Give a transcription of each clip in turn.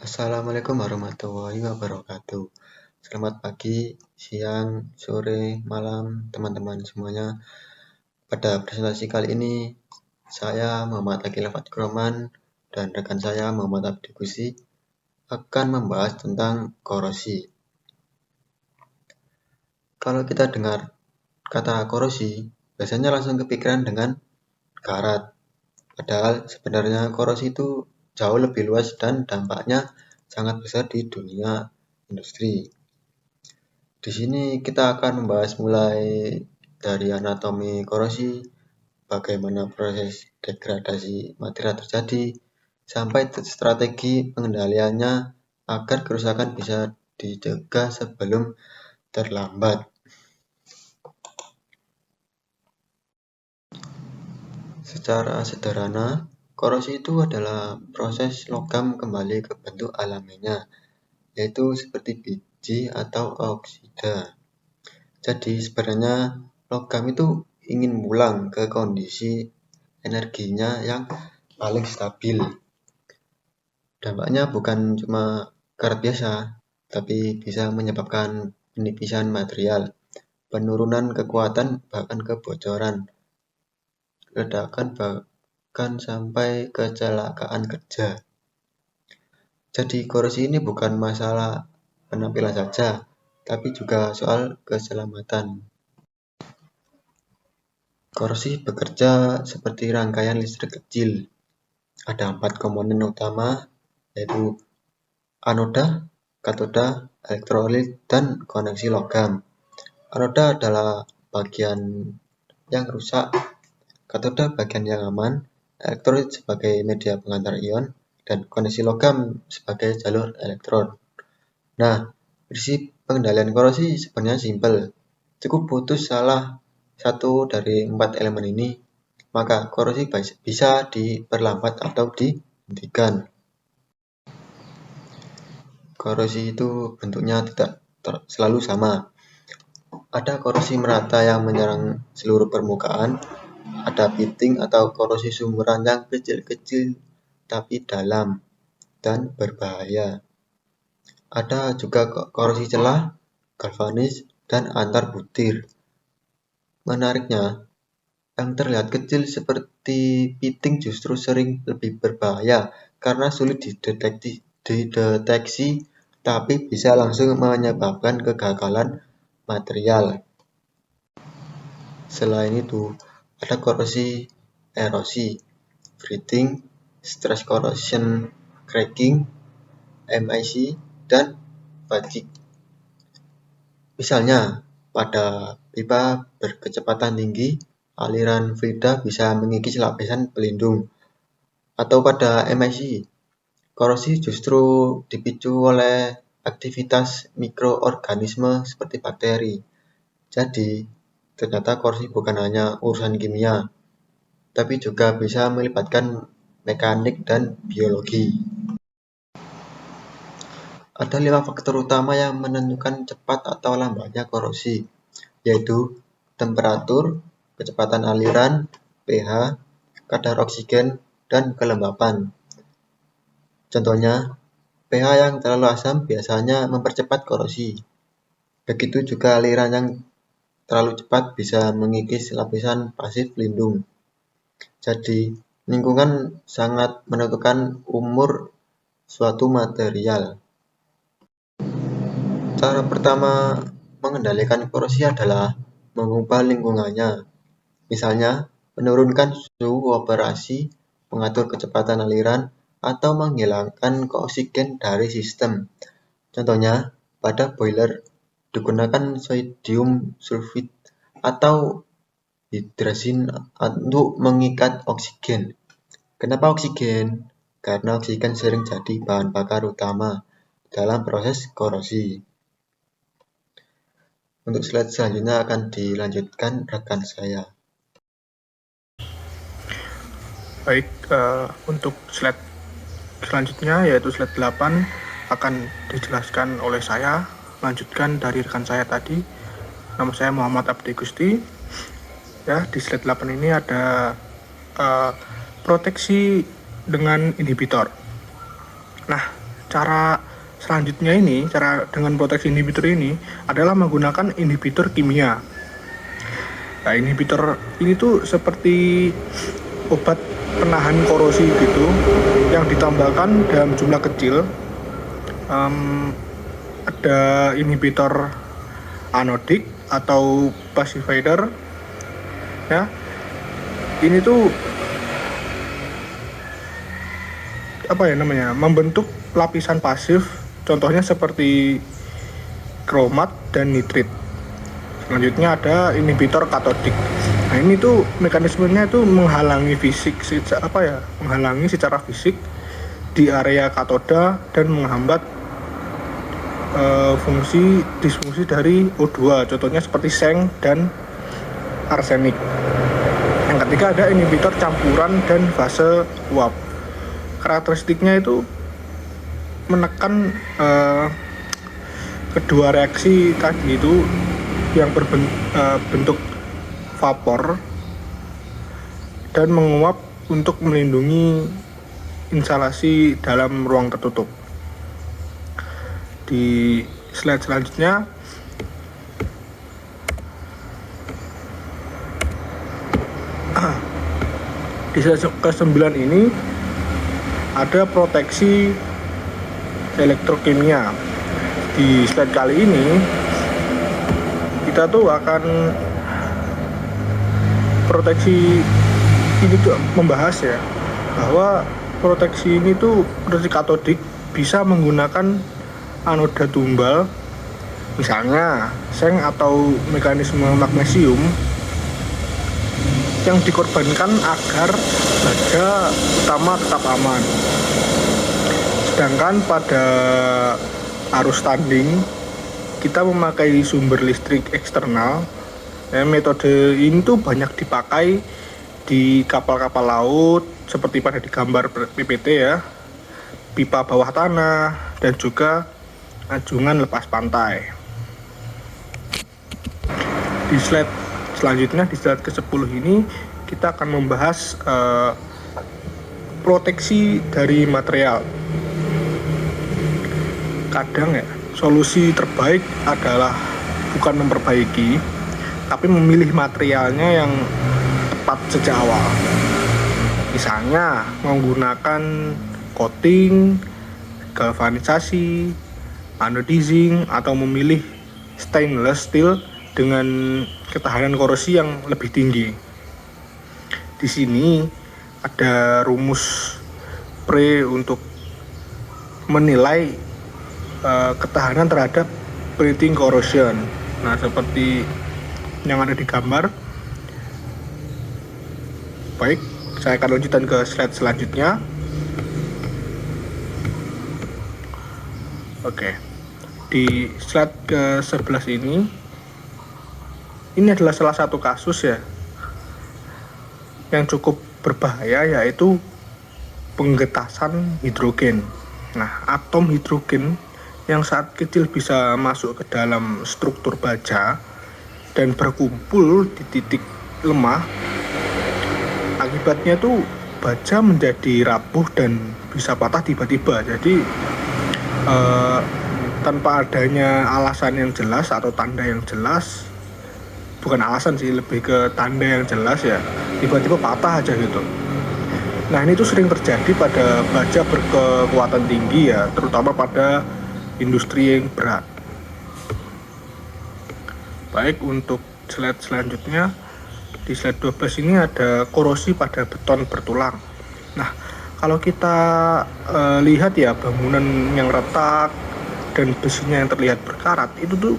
Assalamualaikum warahmatullahi wabarakatuh. Selamat pagi, siang, sore, malam, teman-teman semuanya. Pada presentasi kali ini, saya Muhammad Akil Fatgroman dan rekan saya Muhammad Abdi Gusti akan membahas tentang korosi. Kalau kita dengar kata korosi, biasanya langsung kepikiran dengan karat. Padahal sebenarnya korosi itu jauh lebih luas dan dampaknya sangat besar di dunia industri. Di sini kita akan membahas mulai dari anatomi korosi, bagaimana proses degradasi material terjadi, sampai strategi pengendaliannya agar kerusakan bisa dicegah sebelum terlambat. Secara sederhana, korosi itu adalah proses logam kembali ke bentuk alaminya, yaitu seperti biji atau oksida. Jadi sebenarnya logam itu ingin pulang ke kondisi energinya yang paling stabil. Dampaknya bukan cuma karat biasa, tapi bisa menyebabkan penipisan material, penurunan kekuatan, bahkan kebocoran, ledakan, bahkan sampai kecelakaan kerja. Jadi korosi ini bukan masalah penampilan saja, tapi juga soal keselamatan. Korosi bekerja seperti rangkaian listrik kecil. Ada 4 komponen utama, yaitu anoda, katoda, elektrolit, dan koneksi logam. Anoda adalah bagian yang rusak, katoda bagian yang aman, elektrolit sebagai media pengantar ion, dan koneksi logam sebagai jalur elektron. Nah, prinsip pengendalian korosi sebenarnya simpel. Cukup putus salah satu dari 4 elemen ini, maka korosi bisa diperlambat atau dihentikan. Korosi itu bentuknya tidak selalu sama. Ada korosi merata yang menyerang seluruh permukaan, ada pitting atau korosi sumuran yang kecil-kecil tapi dalam dan berbahaya. Ada juga korosi celah, galvanis, dan antar butir. Menariknya, yang terlihat kecil seperti pitting justru sering lebih berbahaya karena sulit dideteksi tapi bisa langsung menyebabkan kegagalan material. Selain itu, ada korosi erosi, breathing, stress corrosion cracking, MIC, dan fatigue. Misalnya, pada pipa berkecepatan tinggi, aliran fluida bisa mengikis lapisan pelindung. Atau pada MIC, korosi justru dipicu oleh aktivitas mikroorganisme seperti bakteri. Jadi, ternyata korosi bukan hanya urusan kimia, tapi juga bisa melibatkan mekanik dan biologi. Ada 5 faktor utama yang menentukan cepat atau lambatnya korosi, yaitu temperatur, kecepatan aliran, pH, kadar oksigen, dan kelembapan. Contohnya, pH yang terlalu asam biasanya mempercepat korosi. Begitu juga aliran yang terlalu cepat bisa mengikis lapisan pasif pelindung. Jadi, lingkungan sangat menentukan umur suatu material. Cara pertama mengendalikan korosi adalah mengubah lingkungannya. Misalnya, menurunkan suhu operasi, mengatur kecepatan aliran, atau menghilangkan oksigen dari sistem. Contohnya, pada boiler digunakan sodium sulfit atau hidrazin untuk mengikat oksigen. Kenapa oksigen? Karena oksigen sering jadi bahan bakar utama dalam proses korosi. Untuk slide selanjutnya akan dilanjutkan rekan saya. Baik, untuk slide selanjutnya yaitu slide 8 akan dijelaskan oleh saya, lanjutkan dari rekan saya tadi. Nama saya Muhammad Abdi Gusti. Ya, di slide 8 ini ada proteksi dengan inhibitor. Nah, cara selanjutnya ini, cara dengan proteksi inhibitor ini adalah menggunakan inhibitor kimia. Nah, inhibitor ini tuh seperti obat penahan korosi gitu, yang ditambahkan dalam jumlah kecil. Ada inhibitor anodik atau pacifier, ya. Ini tuh membentuk lapisan pasif, contohnya seperti kromat dan nitrit. Selanjutnya ada inhibitor katodik. Nah, ini tuh mekanismenya itu menghalangi secara fisik di area katoda dan menghambat disfungsi dari O2, contohnya seperti seng dan arsenik. Yang ketiga ada inhibitor campuran dan fase uap. Karakteristiknya itu menekan kedua reaksi tadi itu yang berbentuk vapor dan menguap untuk melindungi instalasi dalam ruang tertutup. Di slide selanjutnya di slide ke-9 ini ada proteksi elektrokimia. Di slide kali ini kita tuh akan proteksi ini tuh membahas ya, bahwa proteksi ini tuh proteksi katodik bisa menggunakan anoda tumbal, misalnya seng atau mekanisme magnesium, yang dikorbankan agar baja utama tetap aman. Sedangkan pada arus tanding kita memakai sumber listrik eksternal. Metode ini tuh banyak dipakai di kapal-kapal laut seperti pada di gambar PPT ya, pipa bawah tanah, dan juga anjungan lepas pantai. Di slide selanjutnya, di slide ke-10 ini kita akan membahas proteksi dari material. Kadang ya, solusi terbaik adalah bukan memperbaiki, tapi memilih materialnya yang tepat sejak awal. Misalnya menggunakan coating, galvanisasi, anodizing, atau memilih stainless steel dengan ketahanan korosi yang lebih tinggi. Di sini ada rumus pre untuk menilai ketahanan terhadap breathing corrosion. Nah, seperti yang ada di gambar. Baik, saya akan lanjutkan ke slide selanjutnya. Oke, di slide ke-11 ini adalah salah satu kasus ya yang cukup berbahaya, yaitu penggetasan hidrogen. Nah, atom hidrogen yang saat kecil bisa masuk ke dalam struktur baja dan berkumpul di titik lemah. Akibatnya tuh baja menjadi rapuh dan bisa patah tiba-tiba. Jadi tanpa adanya alasan yang jelas atau tanda yang jelas, bukan alasan sih, lebih ke tanda yang jelas ya, tiba-tiba patah aja gitu. Nah, ini tuh sering terjadi pada baja berkekuatan tinggi ya, terutama pada industri yang berat. Baik, untuk slide selanjutnya, di slide 12 ini ada korosi pada beton bertulang. Nah, kalau kita lihat ya, bangunan yang retak dan besinya yang terlihat berkarat, itu tuh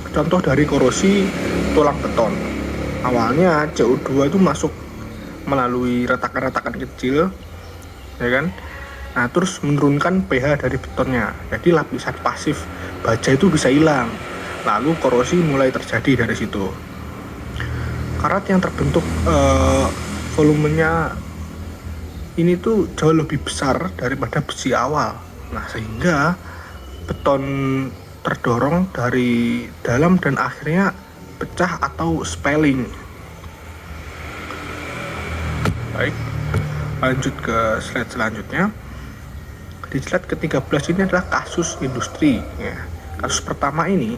contoh dari korosi tulang beton. Awalnya CO2 itu masuk melalui retakan-retakan kecil, ya kan? Nah, terus menurunkan pH dari betonnya. Jadi lapisan pasif baja itu bisa hilang. Lalu korosi mulai terjadi dari situ. Karat yang terbentuk volumenya ini tuh jauh lebih besar daripada besi awal. Nah, sehingga beton terdorong dari dalam dan akhirnya pecah atau spalling. Baik, lanjut ke slide selanjutnya. Di slide ke-13 ini adalah kasus industri ya. Kasus pertama ini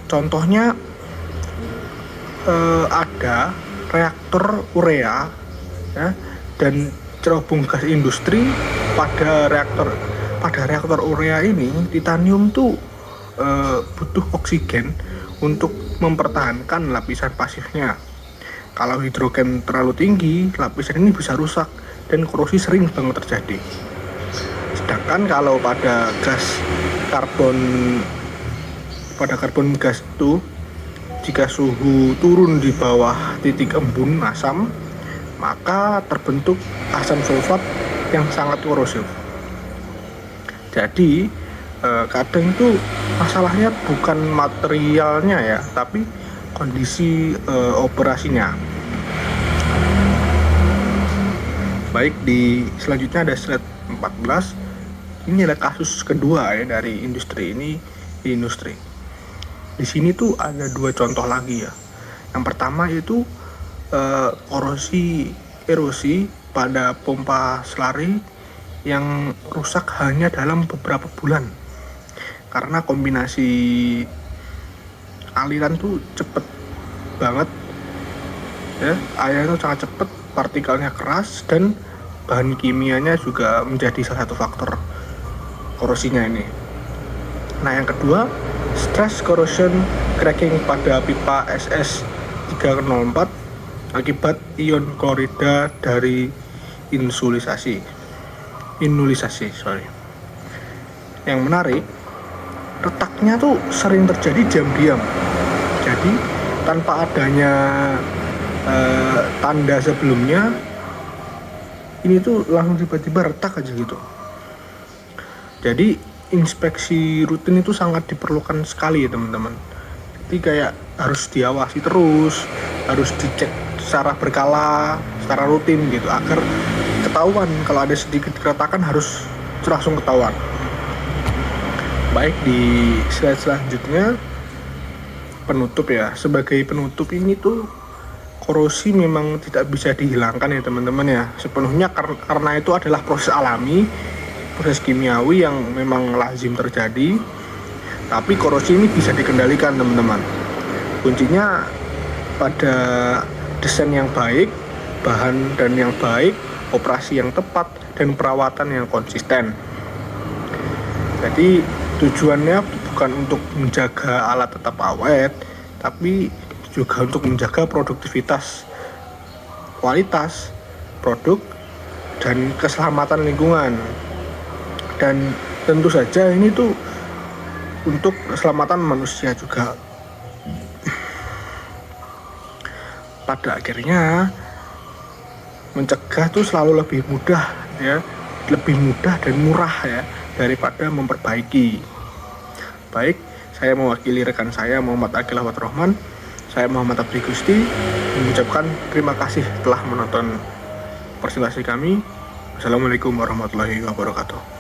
contohnya ada reaktor urea ya, dan cerobong gas industri. Pada reaktor urea ini titanium tuh butuh oksigen untuk mempertahankan lapisan pasifnya. Kalau hidrogen terlalu tinggi, lapisan ini bisa rusak dan korosi sering banget terjadi. Sedangkan kalau pada karbon gas itu, jika suhu turun di bawah titik embun asam, maka terbentuk asam sulfat yang sangat korosif. Jadi kadang itu masalahnya bukan materialnya ya, tapi kondisi operasinya. Baik, di selanjutnya ada slide 14. Ini adalah kasus kedua ya dari industri ini. Di sini tuh ada 2 contoh lagi ya. Yang pertama itu erosi pada pompa slurry yang rusak hanya dalam beberapa bulan karena kombinasi aliran tuh cepet banget ya, airnya tuh sangat cepet, partikelnya keras, dan bahan kimianya juga menjadi salah satu faktor korosinya ini. Nah, yang kedua, stress corrosion cracking pada pipa SS304 akibat ion klorida dari inulisasi. Yang menarik, retaknya tuh sering terjadi diam-diam. Jadi tanpa adanya tanda sebelumnya, ini tuh langsung tiba-tiba retak aja gitu. Jadi inspeksi rutin itu sangat diperlukan sekali ya teman-teman. Jadi kayak harus diawasi terus, harus dicek secara berkala, secara rutin gitu, agar ketahuan kalau ada sedikit keretakan harus langsung ketahuan. Baik, di slide selanjutnya penutup ya. Sebagai penutup ini tuh korosi memang tidak bisa dihilangkan ya teman-teman ya sepenuhnya, karena itu adalah proses alami, proses kimiawi yang memang lazim terjadi. Tapi korosi ini bisa dikendalikan teman-teman. Kuncinya pada desain yang baik, bahan dan yang baik, operasi yang tepat, dan perawatan yang konsisten. Jadi tujuannya bukan untuk menjaga alat tetap awet, tapi juga untuk menjaga produktivitas, kualitas produk, dan keselamatan lingkungan. Dan tentu saja ini tuh untuk keselamatan manusia juga. Pada akhirnya mencegah tuh selalu lebih mudah ya, lebih mudah dan murah ya daripada memperbaiki. Baik, saya mewakili rekan saya Muhammad Akil Ahmad Rahman. Saya Muhammad Abdi Gusti mengucapkan terima kasih telah menonton presentasi kami. Assalamualaikum warahmatullahi wabarakatuh.